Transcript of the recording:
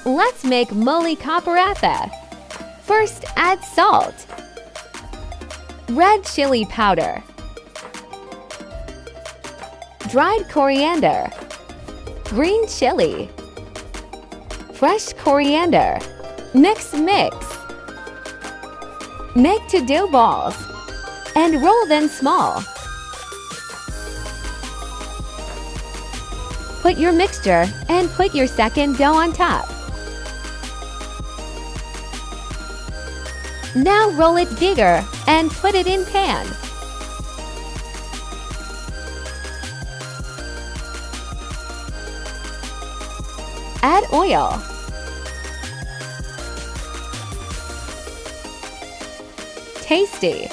Let's make mole paratha. First, add salt, red chili powder, dried coriander, green chili, fresh coriander. Mix. Make to dough balls and roll them small. Put your mixture and put your second dough on top. Now roll it bigger and put it in pan. Add oil. Tasty.